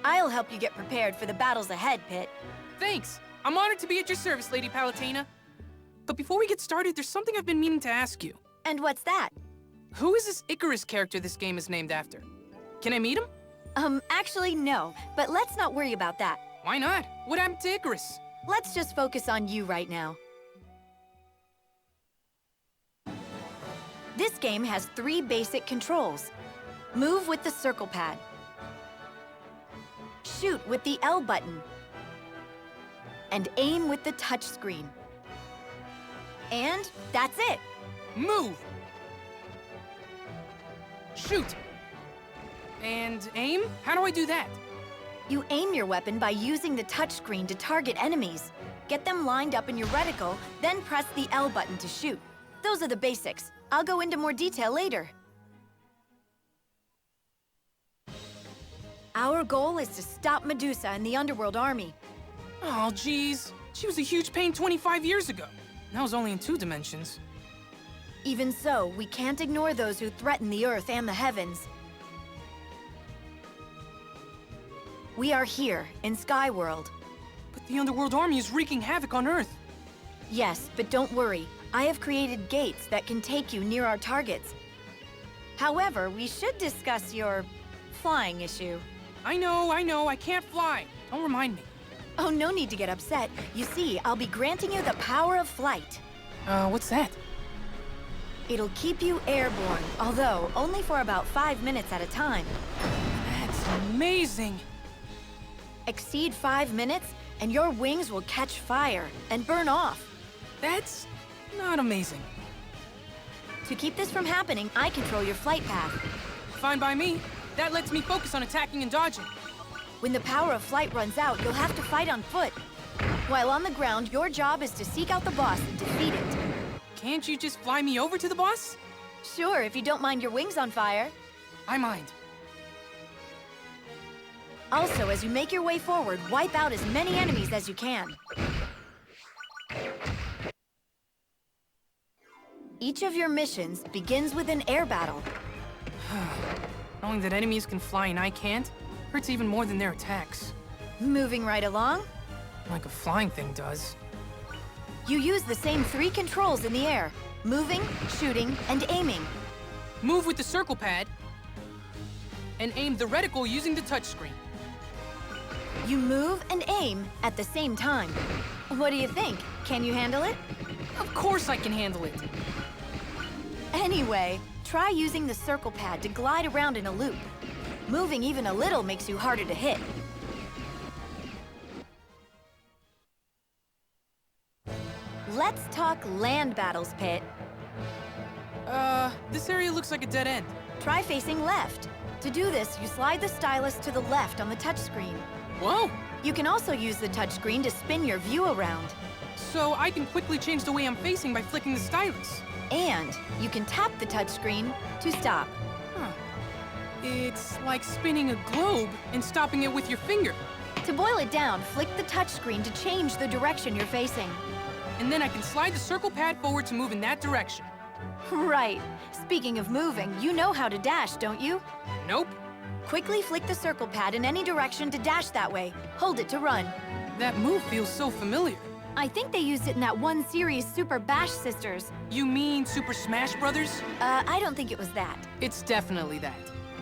I'll help you get prepared for the battles ahead, Pit. Thanks! I'm honored to be at your service, Lady Palutena. But before we get started, there's something I've been meaning to ask you. And what's that? Who is this Icarus character this game is named after? Can I meet him? Actually, no. But let's not worry about that. Why not? What happened to Icarus? Let's just focus on you right now. This game has 3 basic controls. Move with the circle pad. Shoot with the L button. And aim with the touch screen. And that's it. Move! Shoot! And aim? How do I do that? You aim your weapon by using the touchscreen to target enemies. Get them lined up in your reticle, then press the L button to shoot. Those are the basics. I'll go into more detail later. Our goal is to stop Medusa and the Underworld Army. Oh, geez. She was a huge pain 25 years ago. That was only in 2 dimensions. Even so, we can't ignore those who threaten the Earth and the heavens. We are here, in Skyworld. But the Underworld Army is wreaking havoc on Earth. Yes, but don't worry. I have created gates that can take you near our targets. However, we should discuss your flying issue. I know, I can't fly. Don't remind me. Oh, no need to get upset. You see, I'll be granting you the power of flight. What's that? It'll keep you airborne, although only for about 5 minutes at a time. That's amazing. Exceed 5 minutes, and your wings will catch fire and burn off. That's not amazing. To keep this from happening, I control your flight path. Fine by me. That lets me focus on attacking and dodging. When the power of flight runs out, you'll have to fight on foot. While on the ground, your job is to seek out the boss and defeat it. Can't you just fly me over to the boss? Sure, if you don't mind your wings on fire. I mind. Also, as you make your way forward, wipe out as many enemies as you can. Each of your missions begins with an air battle. Knowing that enemies can fly and I can't, hurts even more than their attacks. Moving right along. Like a flying thing does. You use the same 3 controls in the air: moving, shooting, and aiming. Move with the circle pad, and aim the reticle using the touchscreen. You move and aim at the same time. What do you think? Can you handle it? Of course I can handle it. Anyway, try using the circle pad to glide around in a loop. Moving even a little makes you harder to hit. Let's talk land battles, Pit. This area looks like a dead end. Try facing left. To do this, you slide the stylus to the left on the touchscreen. Whoa! You can also use the touchscreen to spin your view around. So I can quickly change the way I'm facing by flicking the stylus. And you can tap the touchscreen to stop. Huh. It's like spinning a globe and stopping it with your finger. To boil it down, flick the touchscreen to change the direction you're facing. And then I can slide the circle pad forward to move in that direction. Right. Speaking of moving, you know how to dash, don't you? Nope. Quickly flick the circle pad in any direction to dash that way. Hold it to run. That move feels so familiar. I think they used it in that one series, Super Bash Sisters. You mean Super Smash Brothers? I don't think it was that. It's definitely that.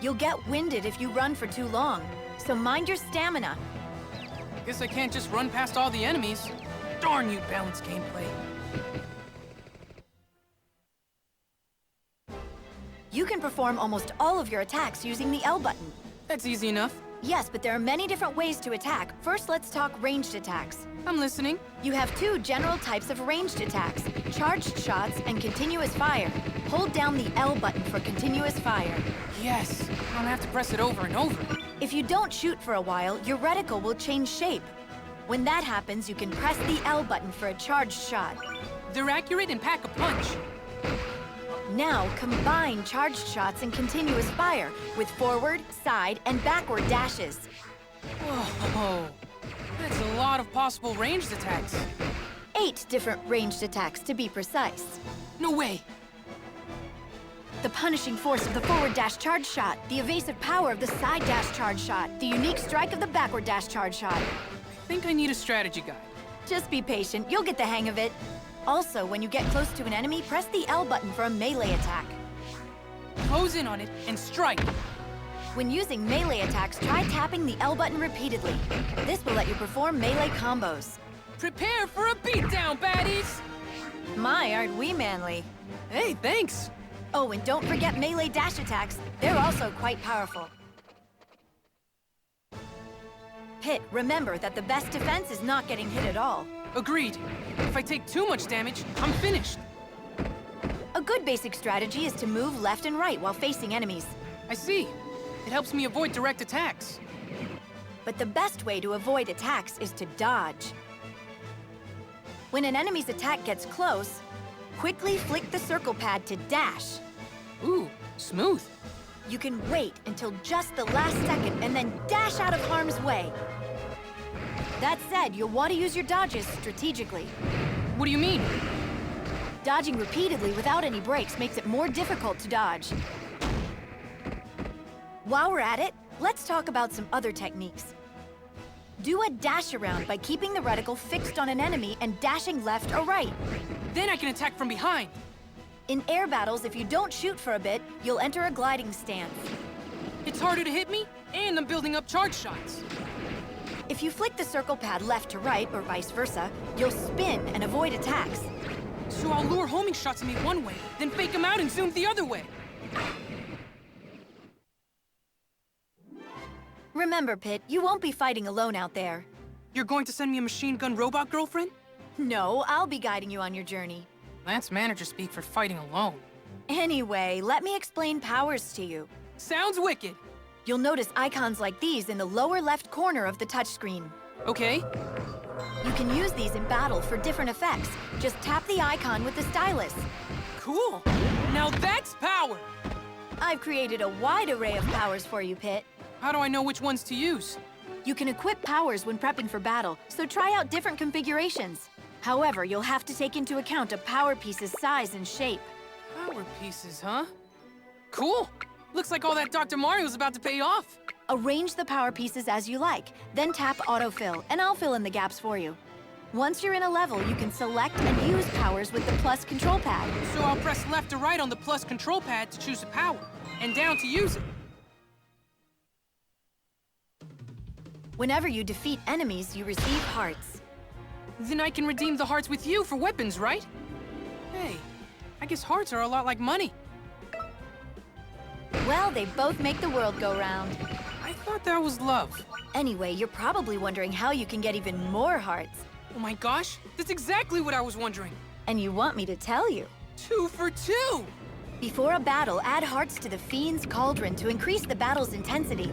You'll get winded if you run for too long, so mind your stamina. Guess I can't just run past all the enemies. Darn you, balanced gameplay. You can perform almost all of your attacks using the L button. That's easy enough. Yes, but there are many different ways to attack. First, let's talk ranged attacks. I'm listening. You have 2 general types of ranged attacks: charged shots and continuous fire. Hold down the L button for continuous fire. Yes, I don't have to press it over and over. If you don't shoot for a while, your reticle will change shape. When that happens, you can press the L button for a charged shot. They're accurate and pack a punch. Now, combine charged shots and continuous fire with forward, side, and backward dashes. Whoa, that's a lot of possible ranged attacks. 8 different ranged attacks, to be precise. No way. The punishing force of the forward dash charge shot, the evasive power of the side dash charge shot, the unique strike of the backward dash charge shot. I think I need a strategy guide. Just be patient, you'll get the hang of it. Also, when you get close to an enemy, press the L button for a melee attack. Close in on it and strike. When using melee attacks, try tapping the L button repeatedly. This will let you perform melee combos. Prepare for a beatdown, baddies! My, aren't we manly? Hey, thanks! Oh, and don't forget melee dash attacks. They're also quite powerful. Pit, remember that the best defense is not getting hit at all. Agreed. If I take too much damage, I'm finished. A good basic strategy is to move left and right while facing enemies. I see. It helps me avoid direct attacks. But the best way to avoid attacks is to dodge. When an enemy's attack gets close, quickly flick the circle pad to dash. Ooh, smooth. You can wait until just the last second and then dash out of harm's way. That said, you'll want to use your dodges strategically. What do you mean? Dodging repeatedly without any breaks makes it more difficult to dodge. While we're at it, let's talk about some other techniques. Do a dash around by keeping the reticle fixed on an enemy and dashing left or right. Then I can attack from behind. In air battles, if you don't shoot for a bit, you'll enter a gliding stance. It's harder to hit me, and I'm building up charge shots. If you flick the circle pad left to right, or vice versa, you'll spin and avoid attacks. So I'll lure homing shots at me one way, then fake them out and zoom the other way. Remember, Pit, you won't be fighting alone out there. You're going to send me a machine gun robot girlfriend? No, I'll be guiding you on your journey. That's manager speak for fighting alone. Anyway, let me explain powers to you. Sounds wicked. You'll notice icons like these in the lower left corner of the touchscreen. Okay. You can use these in battle for different effects. Just tap the icon with the stylus. Cool. Now that's power! I've created a wide array of powers for you, Pit. How do I know which ones to use? You can equip powers when prepping for battle, so try out different configurations. However, you'll have to take into account a power piece's size and shape. Power pieces, huh? Cool. Looks like all that Dr. Mario's about to pay off. Arrange the power pieces as you like, then tap autofill, and I'll fill in the gaps for you. Once you're in a level, you can select and use powers with the plus control pad. So I'll press left or right on the plus control pad to choose a power, and down to use it. Whenever you defeat enemies, you receive hearts. Then I can redeem the hearts with you for weapons, right? Hey, I guess hearts are a lot like money. Well, they both make the world go round. I thought that was love. Anyway, you're probably wondering how you can get even more hearts. Oh my gosh, that's exactly what I was wondering. And you want me to tell you? 2 for 2! Before a battle, add hearts to the Fiend's Cauldron to increase the battle's intensity.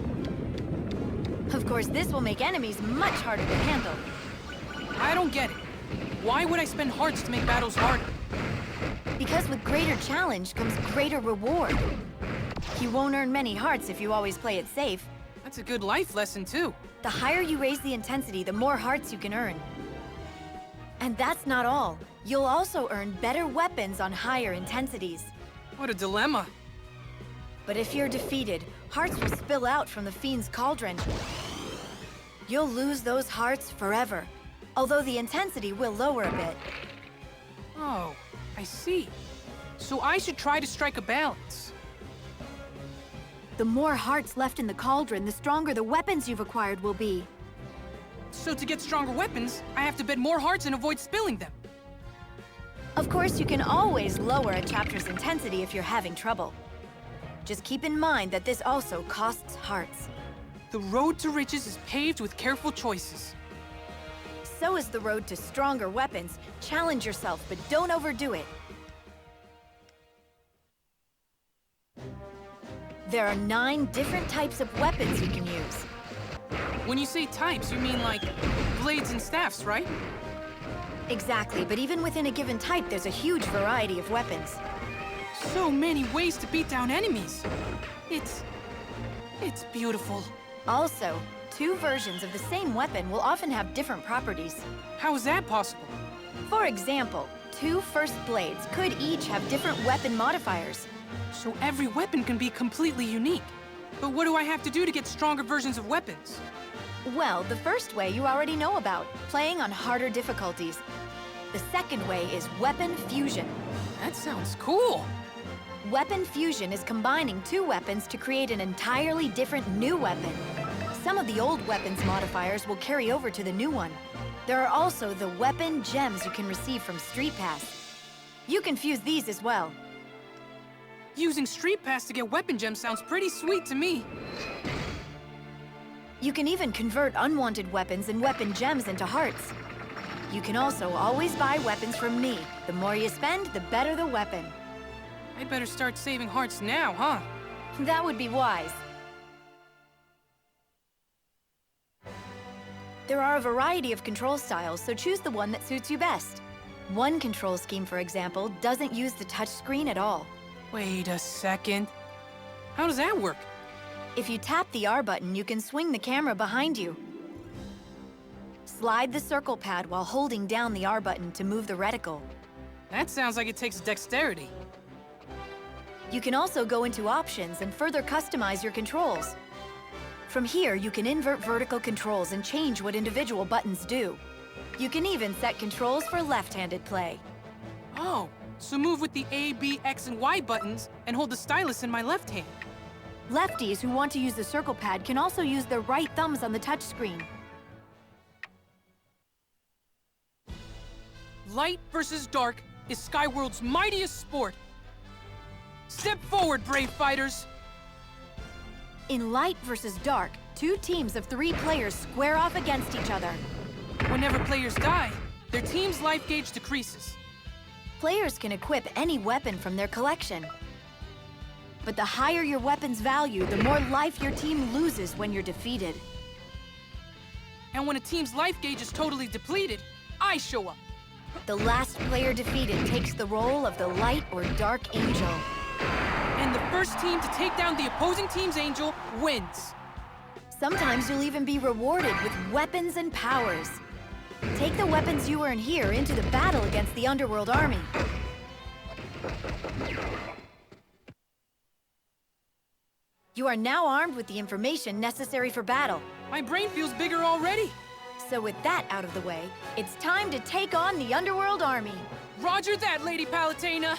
Of course, this will make enemies much harder to handle. I don't get it. Why would I spend hearts to make battles harder? Because with greater challenge comes greater reward. You won't earn many hearts if you always play it safe. That's a good life lesson, too. The higher you raise the intensity, the more hearts you can earn. And that's not all. You'll also earn better weapons on higher intensities. What a dilemma. But if you're defeated, hearts will spill out from the Fiend's Cauldron. You'll lose those hearts forever, although the intensity will lower a bit. Oh, I see. So I should try to strike a balance. The more hearts left in the cauldron, the stronger the weapons you've acquired will be. So to get stronger weapons, I have to bet more hearts and avoid spilling them. Of course, you can always lower a chapter's intensity if you're having trouble. Just keep in mind that this also costs hearts. The road to riches is paved with careful choices. So is the road to stronger weapons. Challenge yourself, but don't overdo it. There are 9 different types of weapons you can use. When you say types, you mean like blades and staffs, right? Exactly, but even within a given type, there's a huge variety of weapons. So many ways to beat down enemies. It's beautiful. Also, 2 versions of the same weapon will often have different properties. How is that possible? For example, 2 first blades could each have different weapon modifiers. So every weapon can be completely unique. But what do I have to do to get stronger versions of weapons? Well, the first way you already know about, playing on harder difficulties. The second way is weapon fusion. That sounds cool. Weapon fusion is combining two weapons to create an entirely different new weapon. Some of the old weapons modifiers will carry over to the new one. There are also the weapon gems you can receive from Street Pass. You can fuse these as well. Using Street Pass to get weapon gems sounds pretty sweet to me. You can even convert unwanted weapons and weapon gems into hearts. You can also always buy weapons from me. The more you spend, the better the weapon. I better start saving hearts now, huh? That would be wise. There are a variety of control styles, so choose the one that suits you best. One control scheme, for example, doesn't use the touchscreen at all. Wait a second. How does that work? If you tap the R button, you can swing the camera behind you. Slide the circle pad while holding down the R button to move the reticle. That sounds like it takes dexterity. You can also go into options and further customize your controls. From here, you can invert vertical controls and change what individual buttons do. You can even set controls for left-handed play. Oh, so move with the A, B, X, and Y buttons and hold the stylus in my left hand. Lefties who want to use the circle pad can also use their right thumbs on the touchscreen. Light versus dark is Skyworld's mightiest sport. Step forward, brave fighters! In Light versus Dark, two teams of 3 players square off against each other. Whenever players die, their team's life gauge decreases. Players can equip any weapon from their collection. But the higher your weapon's value, the more life your team loses when you're defeated. And when a team's life gauge is totally depleted, I show up. The last player defeated takes the role of the Light or Dark Angel. And the first team to take down the opposing team's angel wins. Sometimes you'll even be rewarded with weapons and powers. Take the weapons you earn here into the battle against the Underworld army. You are now armed with the information necessary for battle. My brain feels bigger already. So with that out of the way, it's time to take on the Underworld army. Roger that, Lady Palutena!